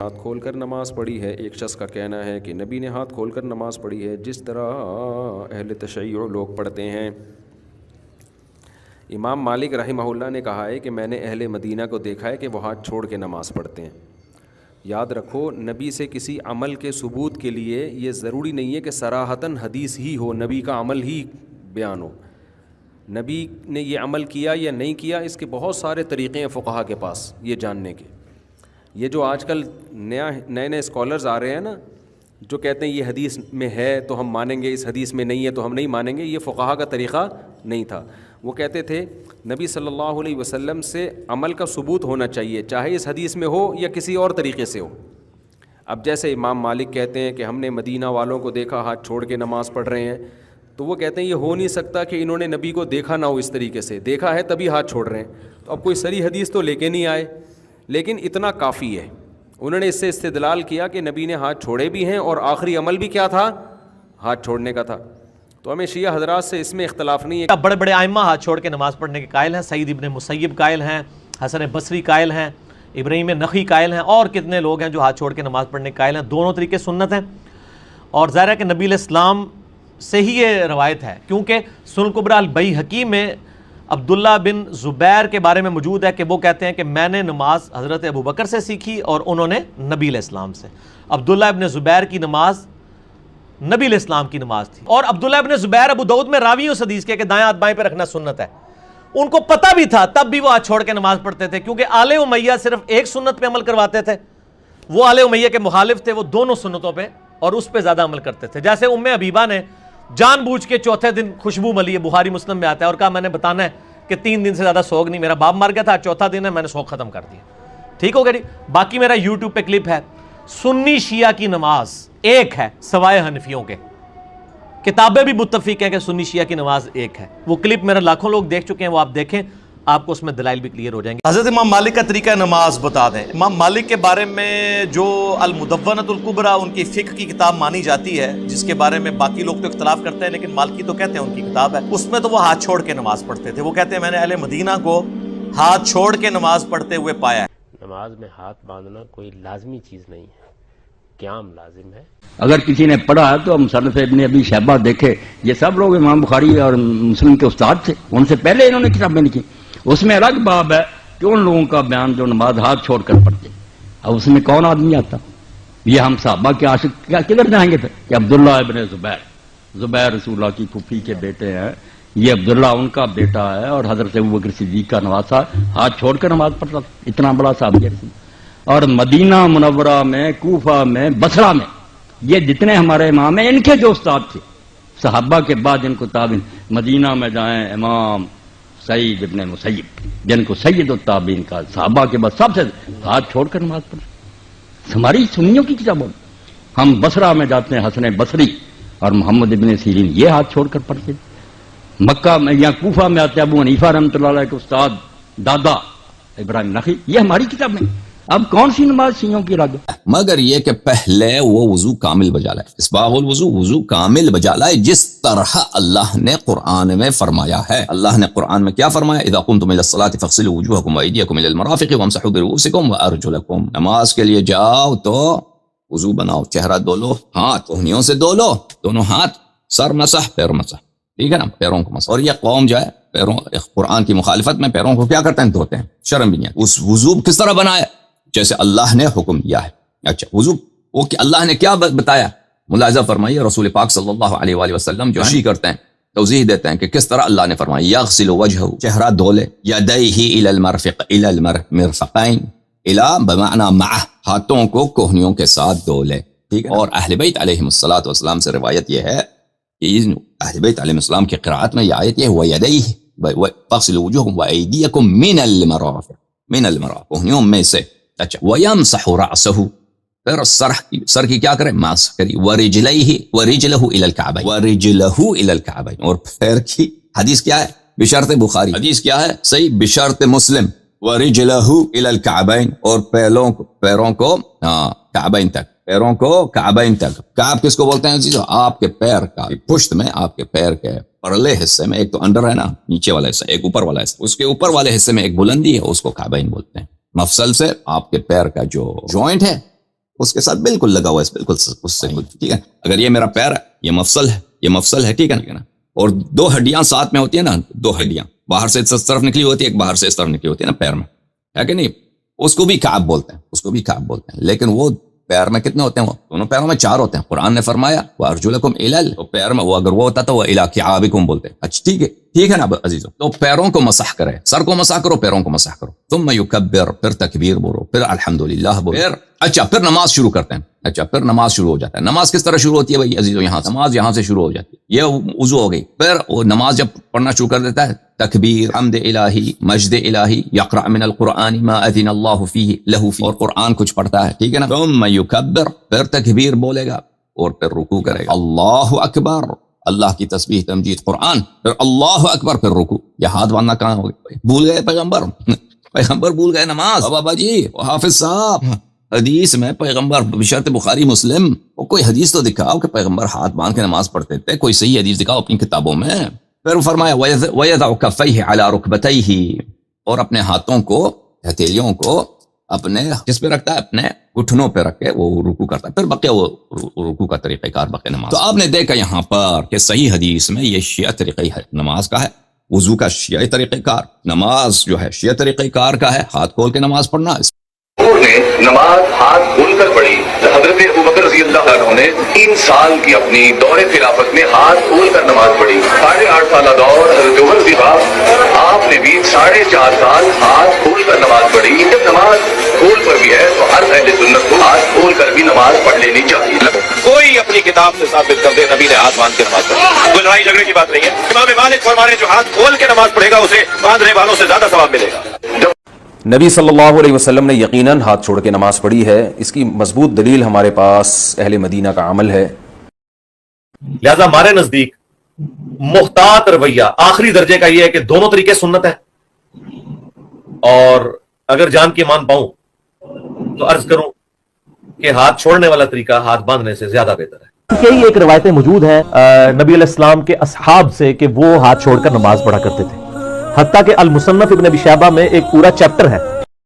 ہاتھ کھول کر نماز پڑھی ہے۔ ایک شخص کا کہنا ہے کہ نبی نے ہاتھ کھول کر نماز پڑھی ہے جس طرح اہل تشیع لوگ پڑھتے ہیں۔ امام مالک رحمہ اللہ نے کہا ہے کہ میں نے اہل مدینہ کو دیکھا ہے کہ وہ ہاتھ چھوڑ کے نماز پڑھتے ہیں۔ یاد رکھو، نبی سے کسی عمل کے ثبوت کے لیے یہ ضروری نہیں ہے کہ صراحتاً حدیث ہی ہو، نبی کا عمل ہی بیان ہو۔ نبی نے یہ عمل کیا یا نہیں کیا، اس کے بہت سارے طریقے ہیں فقہا کے پاس یہ جاننے کے۔ یہ جو آج کل نئے اسکالرز آ رہے ہیں نا، جو کہتے ہیں یہ حدیث میں ہے تو ہم مانیں گے، اس حدیث میں نہیں ہے تو ہم نہیں مانیں گے، یہ فقہا کا طریقہ نہیں تھا۔ وہ کہتے تھے نبی صلی اللہ علیہ وسلم سے عمل کا ثبوت ہونا چاہیے، چاہے اس حدیث میں ہو یا کسی اور طریقے سے ہو۔ اب جیسے امام مالک کہتے ہیں کہ ہم نے مدینہ والوں کو دیکھا ہاتھ چھوڑ کے نماز پڑھ رہے ہیں، تو وہ کہتے ہیں یہ ہو نہیں سکتا کہ انہوں نے نبی کو دیکھا نہ ہو اس طریقے سے، دیکھا ہے تبھی ہاتھ چھوڑ رہے ہیں۔ تو اب کوئی صریح حدیث تو لے کے نہیں آئے، لیکن اتنا کافی ہے۔ انہوں نے اس سے استدلال کیا کہ نبی نے ہاتھ چھوڑے بھی ہیں اور آخری عمل بھی کیا تھا؟ ہاتھ چھوڑنے کا تھا۔ تو ہمیں شیعہ حضرات سے اس میں اختلاف نہیں ہے۔ بڑے بڑے ائمہ ہاتھ چھوڑ کے نماز پڑھنے کے قائل ہیں۔ سعید ابن مسیب قائل ہیں، حسن بصری قائل ہیں، ابراہیم نخعی قائل ہیں، اور کتنے لوگ ہیں جو ہاتھ چھوڑ کے نماز پڑھنے کے قائل ہیں۔ دونوں طریقے سنت ہیں، اور ظاہر ہے کہ نبی علیہ السلام سے ہی یہ روایت ہے، کیونکہ سنن الکبریٰ البیہقی میں عبداللہ بن زبیر کے بارے میں موجود ہے کہ وہ کہتے ہیں کہ میں نے نماز حضرت ابوبکر سے سیکھی اور انہوں نے نبی علیہ السلام سے۔ عبداللہ ابن زبیر کی نماز نبی علیہ السلام کی نماز تھی، اور عبداللہ ابن زبیر ابو داؤد میں راوی اس حدیث کے کہ دائیں ہاتھ بائیں پہ رکھنا سنت ہے۔ ان کو پتہ بھی تھا، تب بھی وہ ہاتھ چھوڑ کے نماز پڑھتے تھے، کیونکہ آل امیہ صرف ایک سنت پہ عمل کرواتے تھے، وہ آل امیہ کے مخالف تھے، وہ دونوں سنتوں پہ اور اس پہ زیادہ عمل کرتے تھے۔ جیسے ام حبیبہ نے جان بوجھ کے چوتھے دن خوشبو ملی ہے، بخاری مسلم میں آتا ہے، اور کہا میں نے بتانا ہے کہ 3 دن سے زیادہ سوگ نہیں، میرا باپ مر گیا تھا، چوتھا دن ہے، میں نے سوگ ختم کر دیا۔ ٹھیک ہو گیا جی۔ باقی میرا یوٹیوب پہ کلپ ہے، سنی شیعہ کی نماز ایک ہے سوائے حنفیوں کے، کتابیں بھی متفق ہیں کہ سنی شیعہ کی نماز ایک ہے۔ وہ کلپ میرا لاکھوں لوگ دیکھ چکے ہیں، وہ آپ دیکھیں، آپ کو اس میں دلائل بھی کلیئر ہو جائیں گے۔ حضرت امام مالک کا طریقہ نماز بتا دیں۔ امام مالک کے بارے میں جو المدونۃ الکبریٰ ان کی فقہ کی کتاب مانی جاتی ہے، جس کے بارے میں باقی لوگ تو اختلاف کرتے ہیں، لیکن مالکی تو کہتے ہیں ان کی کتاب ہے، اس میں تو وہ ہاتھ چھوڑ کے نماز پڑھتے تھے۔ وہ کہتے ہیں میں نے اہل مدینہ کو ہاتھ چھوڑ کے نماز پڑھتے ہوئے پایا ہے۔ نماز میں ہاتھ باندھنا کوئی لازمی چیز نہیں ہے، قیام لازم ہے۔ اگر کسی نے پڑھا تو مصنف ابن ابی شیبہ دیکھے، یہ سب لوگ امام بخاری اور مسلم کے استاد تھے، ان سے پہلے انہوں نے کتابیں لکھی۔ اس میں الگ باب ہے کہ ان لوگوں کا بیان جو نماز ہاتھ چھوڑ کر پڑھتے، اب اس میں کون آدمی آتا؟ یہ ہم صحابہ کے عاشق کیا کدھر جائیں گے پھر کہ عبداللہ ابن زبیر رسول اللہ کی پھوپھی کے بیٹے ہیں، یہ عبداللہ ان کا بیٹا ہے، اور حضرت ابوبکر صدیق کا نواسا ہاتھ چھوڑ کر نماز پڑھتا تھا، اتنا بڑا صحابی رسول۔ اور مدینہ منورہ میں، کوفہ میں، بصرہ میں یہ جتنے ہمارے امام ہیں، ان کے جو استاد تھے صحابہ کے بعد جن کو تابعین، مدینہ میں جائیں امام سعید ابن مسیب جن کو سید التابعین کا، صحابہ کے بعد سب سے ہاتھ چھوڑ کر نماز پڑھتے۔ ہماری سنیوں کی کتابوں میں ہم بصرہ میں جاتے ہیں، حسن بصری اور محمد ابن سیرین یہ ہاتھ چھوڑ کر پڑھتے۔ مکہ میں یا کوفہ میں آتے ابو حنیفہ رحمۃ اللہ علیہ کے استاد دادا ابراہیم نخعی، یہ ہماری کتاب میں۔ اب کون سی نماز شیعوں کی رد؟ مگر یہ کہ پہلے وہ وضو کامل بجا لائے، اسباغ الوضو، وضو کامل بجا لائے جس طرح اللہ نے قرآن میں فرمایا ہے۔ اللہ نے قرآن میں کیا فرمایا؟ اذا قمتم الى الصلاة فاغسلوا وجوهكم وايديكم الى المرافق وامسحوا برؤوسكم وارجلكم۔ نماز کے لیے جاؤ تو وضو بناؤ، چہرہ دھو لو، ہاتھ کہنیوں سے دھو لو، دونوں ہاتھ، سر مسح، پیر مسح، ٹھیک ہے نا، پیروں کو مسح۔ اور یہ قوم جو ہے پیروں، قرآن کی مخالفت میں پیروں کو کیا کرتے ہیں؟ دھوتے ہیں، شرم بھی نہیں ہے۔ اس وضو کس طرح بنایا؟ جیسے اللہ نے حکم دیا ہے۔ اچھا وضو وہ کہ اللہ نے کیا بتایا؟ ملاحظہ فرمائیے، رسول پاک صلی اللہ علیہ وآلہ وسلم جو تشریح کرتے ہیں، توضیح دیتے ہیں کہ کس طرح اللہ نے فرمایا، یغسل وجہہ، چہرہ دھو لے، یدیہ الی المرفق، الی المرفقین، الی بمعنی مع، ہاتھوں کو کوہنیوں کے ساتھ دھو لے، ٹھیک ہے۔ اور اہل بیت علیہم الصلوۃ والسلام سے روایت یہ ہے کہ اہل بیت علیہم السلام کی قرأت میں یہ آیت یہ ہے، ویدیہ فاغسلوا وجوہکم وایدیکم من المرافق، من المرافق، کوہنیوں میں سے۔ اچھا وَيَمْسَحُ رَأْسَهُ، پھر سر کی کیا کرے؟ ماسح کری، وَرِجْلَهُ إِلَى الْكَعْبَيْنِ، وَرِجْلَهُ إِلَى الْكَعْبَيْنِ، اور پیر کی حدیث کیا ہے؟ بشرط بخاری، حدیث کیا ہے؟ صحیح بشرط مسلم، وَرِجْلَهُ إِلَى الْكَعْبَيْنِ، اور پیروں کو کعبین تک، پیروں کو کعبین تک۔ کعب کس کو بولتے ہیں؟ آپ کے پیر کا پشت میں، آپ کے پیر کے پرلے حصے میں، ایک تو انڈر ہے نا، نیچے والا حصہ، ایک اوپر والا حصہ، اس کے اوپر والے حصے میں ایک بلندی ہے، اس کو کعبین بولتے ہیں۔ مفصل سے آپ کے پیر کا جو جوائنٹ ہے اس کے ساتھ بالکل لگا ہوا ہے، بالکل اس سے کچھ، ٹھیک ہے. اگر یہ میرا پیر ہے، یہ مفصل ہے، ٹھیک ہے نا، اور دو ہڈیاں ساتھ میں ہوتی ہیں نا، دو ہڈیاں باہر سے اس طرف نکلی ہوتی ہے، ایک باہر سے اس طرف نکلی ہوتی ہے نا پیر میں، ہے کہ نہیں؟ اس کو بھی کعب بولتے ہیں، لیکن وہ پیر میں کتنے ہوتے ہیں؟ وہ دونوں پیروں میں 4 ہوتے ہیں. قرآن نے فرمایا وَأَرْجُلَكُمْ إِلَى، تو پیر میں، وہ اگر وہ ہوتا تو وہ إِلَى كِعَابِكُمْ بولتے ہیں. اچھا ٹھیک ہے نا عزیزو، تو پیروں کو مسح کرے، سر کو مسح کرو، پیروں کو مسح کرو. ثم يكبر، پھر تکبیر بولو، پھر الحمدللہ بولو، پھر نماز شروع کرتے ہیں. پھر نماز شروع ہو جاتا ہے. نماز کس طرح شروع ہوتی ہے بھائی عزیزو؟ نماز یہاں سے شروع ہو جاتی ہے. یہ وضو ہو گئی. پھر وہ نماز جب پڑھنا شروع کر دیتا ہے، تکبیر، حمد الہی، مجد الہی، یقرأ من القرآن ما اذن اللہ فیہ لہ فیہ، اور قرآن کچھ پڑھتا ہے، ٹھیک ہے نا. ثم یکبر، پھر تکبیر بولے گا اور پھر رکوع کرے گا. اللہ اکبر، اللہ کی تسبیح تمجید قرآن، پھر اللہ اکبر، پھر رکوع. یہ ہاتھ باندھنا کہاں ہو گیا؟ بھول گئے پیغمبر بھول گئے نماز. بابا جی، حافظ صاحب، حدیث میں پیغمبر بشرط بخاری مسلم، وہ کوئی حدیث تو دکھاؤ کہ پیغمبر ہاتھ باندھ کے نماز پڑھتے تھے، کوئی صحیح حدیث دکھاؤ اپنی کتابوں میں. پھر فرمایا وَيَضَعُ كَفَّيْهِ عَلَى رُكْبَتَيْهِ، اور اپنے ہاتھوں کو، ہتھیلیوں کو اپنے کس پہ رکھتا ہے؟ اپنے گھٹنوں پہ رکھ کے وہ رکوع کرتا ہے. پھر بقیہ وہ رکوع کا طریقہ کار بقیہ نماز. تو آپ نے دیکھا یہاں پر کہ صحیح حدیث میں یہ شیعہ طریقہ ہے نماز کا ہے، وضو کا شیعہ طریقہ کار، نماز جو ہے شیعہ طریقہ کار کا ہے، ہاتھ کھول کے نماز پڑھنا. نے نماز ہاتھ کھول کر پڑھی. حضرت ابوبکر رضی اللہ عنہ نے 3 سال کی اپنی دور خلافت میں ہاتھ کھول کر نماز پڑھی. 8.5 سالہ دور حضرت عمر رضی اللہ، آپ نے بھی 4.5 سال ہاتھ کھول کر نماز پڑھی. جب نماز کھول پر بھی ہے تو ہر اہل سنت کو ہاتھ کھول کر بھی نماز پڑھ لینی چاہیے. کوئی اپنی کتاب سے ثابت کر دے نبی نے ہاتھ باندھ کے نماز پڑھی، کوئی لڑائی جھگڑے کی بات نہیں ہے. امام مالک فرما رہے ہیں جو ہاتھ کھول کے نماز پڑھے گا اسے باندھنے والوں سے زیادہ ثواب ملے گا. نبی صلی اللہ علیہ وسلم نے یقیناً ہاتھ چھوڑ کے نماز پڑھی ہے. اس کی مضبوط دلیل ہمارے پاس اہل مدینہ کا عمل ہے. لہذا ہمارے نزدیک محتاط رویہ آخری درجے کا یہ ہے کہ دونوں طریقے سنت ہے، اور اگر جان کے مان پاؤں تو عرض کروں کہ ہاتھ چھوڑنے والا طریقہ ہاتھ باندھنے سے زیادہ بہتر ہے. کئی ایک روایتیں موجود ہیں نبی علیہ السلام کے اصحاب سے کہ وہ ہاتھ چھوڑ کر نماز پڑھا کرتے تھے، حتیٰ کہ المصنف ابن ابی شیبہ میں ایک پورا چیپٹر ہے